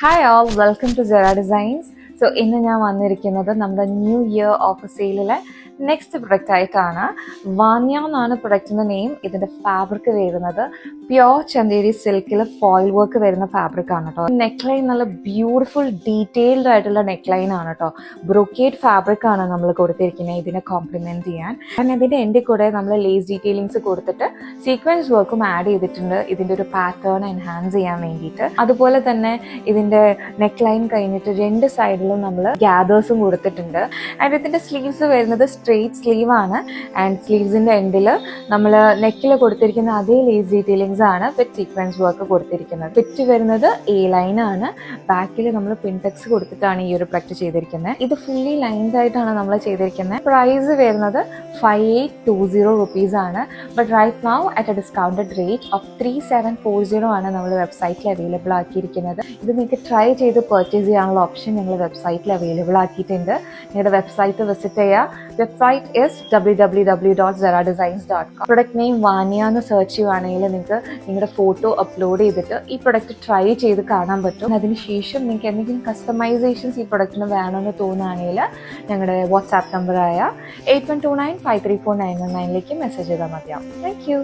Hi all, welcome to Zara Designs. So ഇന്ന് ഞാൻ വന്നിരിക്കുന്നത് നമ്മുടെ ന്യൂ ഇയർ ഓഫർ സെയിലിലെ നെക്സ്റ്റ് പ്രൊഡക്റ്റ് ആയിട്ടാണ്. വാന്യ എന്നാണ് പ്രൊഡക്റ്റിന്റെ നെയിം. ഇതിന്റെ ഫാബ്രിക് വരുന്നത് പ്യോർ ചന്തേരി സിൽക്കിൽ ഫോയിൽ വർക്ക് വരുന്ന ഫാബ്രിക് ആണ് കേട്ടോ. നെക്ക് ലൈൻ നല്ല ബ്യൂട്ടിഫുൾ ഡീറ്റെയിൽഡ് ആയിട്ടുള്ള നെക്ക് ലൈൻ ആണ് കേട്ടോ. ബ്രോക്കേഡ് ഫാബ്രിക് ആണ് നമ്മൾ കൊടുത്തിരിക്കുന്നത് ഇതിനെ കോംപ്ലിമെന്റ് ചെയ്യാൻ. കാരണം ഇതിന്റെ എൻ്റെ കൂടെ നമ്മൾ ലേസ് ഡീറ്റെയിലിങ്സ് കൊടുത്തിട്ട് സീക്വൻസ് വർക്കും ആഡ് ചെയ്തിട്ടുണ്ട് ഇതിന്റെ ഒരു പാറ്റേൺ എൻഹാൻസ് ചെയ്യാൻ വേണ്ടിയിട്ട്. അതുപോലെ തന്നെ ഇതിന്റെ നെക്ക് ലൈൻ കഴിഞ്ഞിട്ട് രണ്ട് സൈഡിലും നമ്മൾ ഗ്യാദേഴ്സും കൊടുത്തിട്ടുണ്ട്. ആൻഡ് ഇതിന്റെ സ്ലീവ്സ് വരുന്നത് സ്ട്രെയിറ്റ് സ്ലീവ് ആണ്. ആൻഡ് സ്ലീവ്സിന്റെ എൻഡിൽ നമ്മൾ നെക്കിൽ കൊടുത്തിരിക്കുന്ന അതേ ലേസ് ഡീറ്റെയിലിങ്സ് ആണ് വിത്ത് സീക്വൻസ് വർക്ക് കൊടുത്തിരിക്കുന്നത്. ഫിറ്റ് വരുന്നത് എ ലൈൻ ആണ്. ബാക്കിൽ നമ്മൾ പിൻടെക്സ് കൊടുത്തിട്ടാണ് ഈ ഒരു പ്രൊഡക്റ്റ് ചെയ്തിരിക്കുന്നത്. ഇത് ഫുള്ളി ലൈൻസ് ആയിട്ടാണ് നമ്മൾ ചെയ്തിരിക്കുന്നത്. പ്രൈസ് വരുന്നത് 5820 rupees ആണ്. But right now at a discounted rate of 3740 ആണ് നമ്മൾ വെബ്സൈറ്റിൽ അവൈലബിൾ ആക്കിയിരിക്കുന്നത്. ഇത് നിങ്ങൾക്ക് ട്രൈ ചെയ്ത് പർച്ചേസ് ചെയ്യാനുള്ള ഓപ്ഷൻ ഞങ്ങൾ വെബ്സൈറ്റിൽ അവൈലബിൾ ആക്കിയിട്ടുണ്ട്. നിങ്ങളുടെ വെബ്സൈറ്റ് വിസിറ്റ് ചെയ്യുക. Website is www.zaradesigns.com. Product name Vaniya എന്ന് സെർച്ച് ചെയ്യുവാണെങ്കിൽ നിങ്ങൾക്ക് നിങ്ങളുടെ ഫോട്ടോ അപ്ലോഡ് ചെയ്തിട്ട് ഈ പ്രൊഡക്റ്റ് ട്രൈ ചെയ്ത് കാണാൻ പറ്റും. അതിനുശേഷം നിങ്ങൾക്ക് എന്തെങ്കിലും കസ്റ്റമൈസേഷൻസ് ഈ പ്രൊഡക്റ്റിന് വേണമെന്ന് തോന്നുകയാണെങ്കിൽ ഞങ്ങളുടെ വാട്സാപ്പ് നമ്പറായ 8129534919 മെസ്സേജ് ചെയ്താൽ മതിയാവും. Thank you.